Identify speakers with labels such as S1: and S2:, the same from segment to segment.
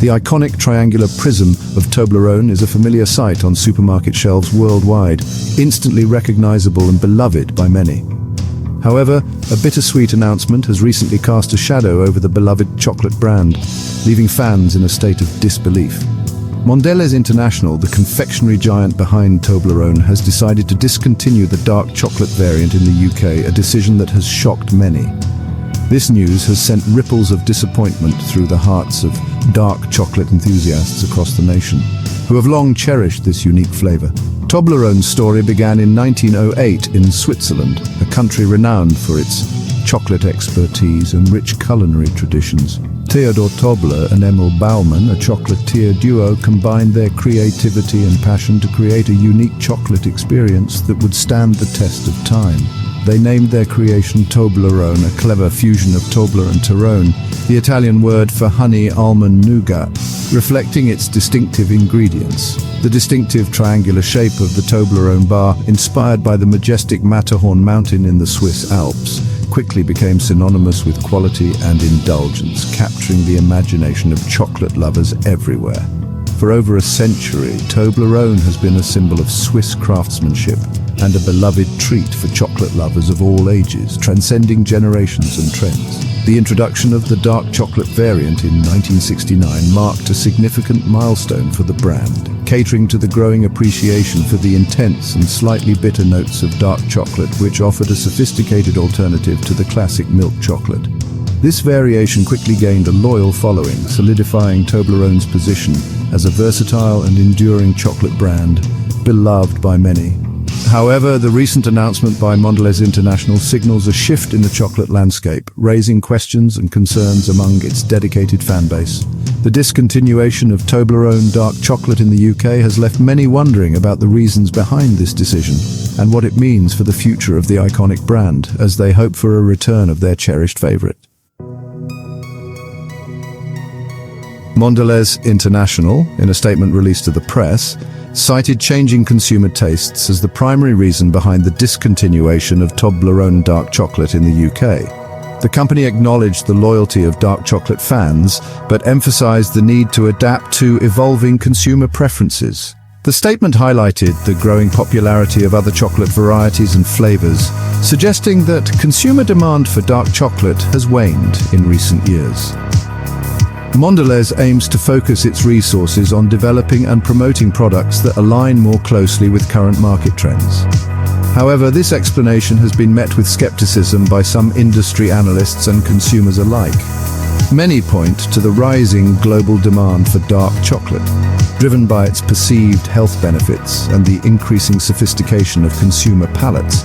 S1: The iconic triangular prism of Toblerone is a familiar sight on supermarket shelves worldwide, instantly recognizable and beloved by many. However, a bittersweet announcement has recently cast a shadow over the beloved chocolate brand, leaving fans in a state of disbelief. Mondelez International, the confectionery giant behind Toblerone, has decided to discontinue the dark chocolate variant in the UK, a decision that has shocked many. This news has sent ripples of disappointment through the hearts of dark chocolate enthusiasts across the nation, who have long cherished this unique flavor. Toblerone's story began in 1908 in Switzerland, a country renowned for its chocolate expertise and rich culinary traditions. Theodor Tobler and Emil Baumann, a chocolatier duo, combined their creativity and passion to create a unique chocolate experience that would stand the test of time. They named their creation Toblerone, a clever fusion of Tobler and Torrone, the Italian word for honey almond nougat, reflecting its distinctive ingredients. The distinctive triangular shape of the Toblerone bar, inspired by the majestic Matterhorn mountain in the Swiss Alps, quickly became synonymous with quality and indulgence, capturing the imagination of chocolate lovers everywhere. For over a century, Toblerone has been a symbol of Swiss craftsmanship and a beloved treat for chocolate lovers of all ages, transcending generations and trends. The introduction of the dark chocolate variant in 1969 marked a significant milestone for the brand, catering to the growing appreciation for the intense and slightly bitter notes of dark chocolate, which offered a sophisticated alternative to the classic milk chocolate. This variation quickly gained a loyal following, solidifying Toblerone's position as a versatile and enduring chocolate brand, beloved by many. However, the recent announcement by Mondelez International signals a shift in the chocolate landscape, raising questions and concerns among its dedicated fanbase. The discontinuation of Toblerone dark chocolate in the UK has left many wondering about the reasons behind this decision and what it means for the future of the iconic brand, as they hope for a return of their cherished favorite. Mondelez International, in a statement released to the press, cited changing consumer tastes as the primary reason behind the discontinuation of Toblerone dark chocolate in the UK. The company acknowledged the loyalty of dark chocolate fans, but emphasized the need to adapt to evolving consumer preferences. The statement highlighted the growing popularity of other chocolate varieties and flavors, suggesting that consumer demand for dark chocolate has waned in recent years. Mondelez aims to focus its resources on developing and promoting products that align more closely with current market trends. However, this explanation has been met with skepticism by some industry analysts and consumers alike. Many point to the rising global demand for dark chocolate, driven by its perceived health benefits and the increasing sophistication of consumer palates.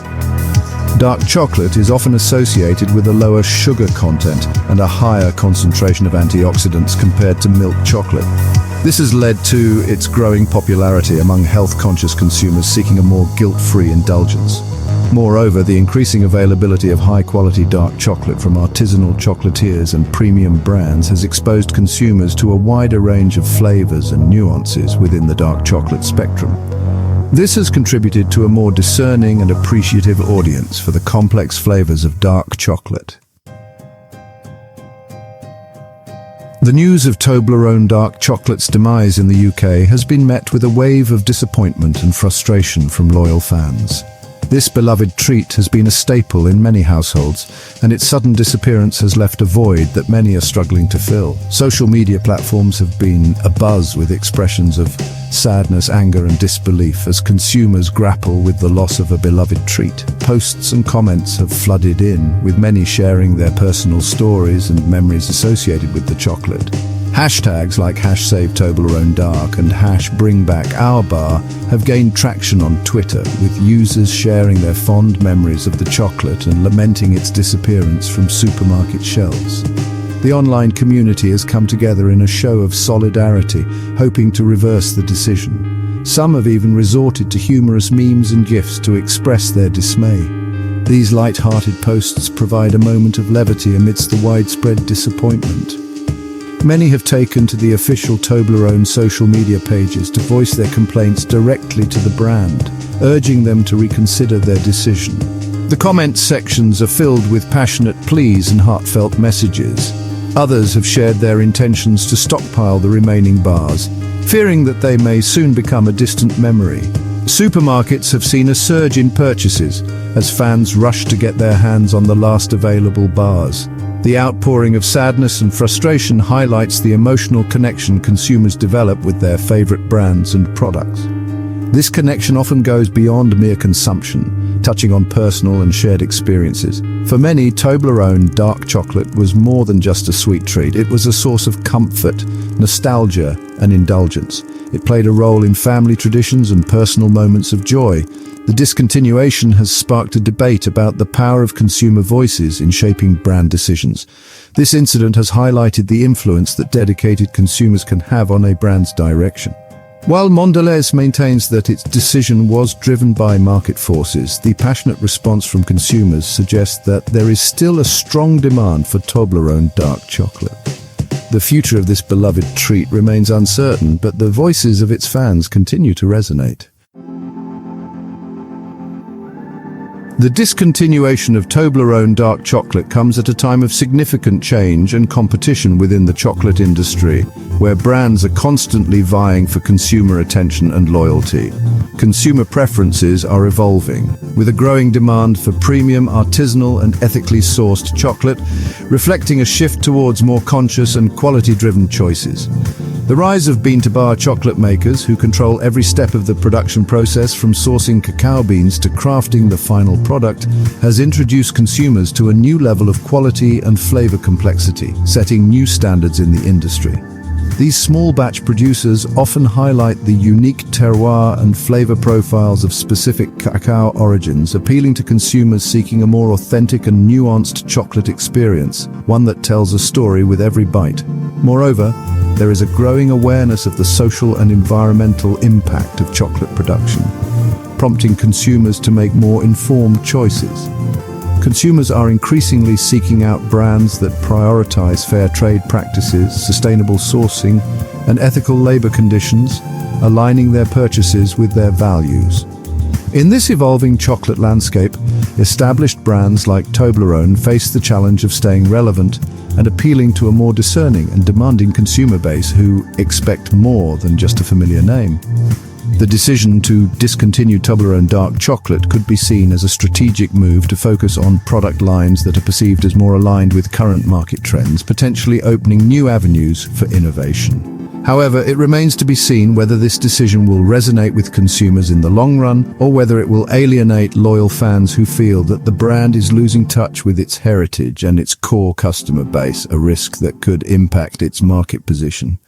S1: Dark chocolate is often associated with a lower sugar content and a higher concentration of antioxidants compared to milk chocolate. This has led to its growing popularity among health-conscious consumers seeking a more guilt-free indulgence. Moreover, the increasing availability of high-quality dark chocolate from artisanal chocolatiers and premium brands has exposed consumers to a wider range of flavors and nuances within the dark chocolate spectrum. This has contributed to a more discerning and appreciative audience for the complex flavors of dark chocolate. The news of Toblerone dark chocolate's demise in the UK has been met with a wave of disappointment and frustration from loyal fans. This beloved treat has been a staple in many households, and its sudden disappearance has left a void that many are struggling to fill. Social media platforms have been abuzz with expressions of sadness, anger, and disbelief as consumers grapple with the loss of a beloved treat. Posts and comments have flooded in, with many sharing their personal stories and memories associated with the chocolate. Hashtags like #SaveTobleroneDark and #BringBackOurBar have gained traction on Twitter, with users sharing their fond memories of the chocolate and lamenting its disappearance from supermarket shelves. The online community has come together in a show of solidarity, hoping to reverse the decision. Some have even resorted to humorous memes and GIFs to express their dismay. These light-hearted posts provide a moment of levity amidst the widespread disappointment. Many have taken to the official Toblerone social media pages to voice their complaints directly to the brand, urging them to reconsider their decision. The comment sections are filled with passionate pleas and heartfelt messages. Others have shared their intentions to stockpile the remaining bars, fearing that they may soon become a distant memory. Supermarkets have seen a surge in purchases as fans rush to get their hands on the last available bars. The outpouring of sadness and frustration highlights the emotional connection consumers develop with their favorite brands and products. This connection often goes beyond mere consumption, touching on personal and shared experiences. For many, Toblerone dark chocolate was more than just a sweet treat. It was a source of comfort, nostalgia, and indulgence. It played a role in family traditions and personal moments of joy. The discontinuation has sparked a debate about the power of consumer voices in shaping brand decisions. This incident has highlighted the influence that dedicated consumers can have on a brand's direction. While Mondelez maintains that its decision was driven by market forces, the passionate response from consumers suggests that there is still a strong demand for Toblerone dark chocolate. The future of this beloved treat remains uncertain, but the voices of its fans continue to resonate. The discontinuation of Toblerone dark chocolate comes at a time of significant change and competition within the chocolate industry, where brands are constantly vying for consumer attention and loyalty. Consumer preferences are evolving, with a growing demand for premium, artisanal, and ethically sourced chocolate, reflecting a shift towards more conscious and quality-driven choices. The rise of bean-to-bar chocolate makers, who control every step of the production process from sourcing cacao beans to crafting the final product, has introduced consumers to a new level of quality and flavor complexity, setting new standards in the industry. These small-batch producers often highlight the unique terroir and flavor profiles of specific cacao origins, appealing to consumers seeking a more authentic and nuanced chocolate experience, one that tells a story with every bite. Moreover, there is a growing awareness of the social and environmental impact of chocolate production, prompting consumers to make more informed choices. Consumers are increasingly seeking out brands that prioritize fair trade practices, sustainable sourcing, and ethical labor conditions, aligning their purchases with their values. In this evolving chocolate landscape, established brands like Toblerone face the challenge of staying relevant and appealing to a more discerning and demanding consumer base who expect more than just a familiar name. The decision to discontinue Toblerone dark chocolate could be seen as a strategic move to focus on product lines that are perceived as more aligned with current market trends, potentially opening new avenues for innovation. However, it remains to be seen whether this decision will resonate with consumers in the long run, or whether it will alienate loyal fans who feel that the brand is losing touch with its heritage and its core customer base, a risk that could impact its market position.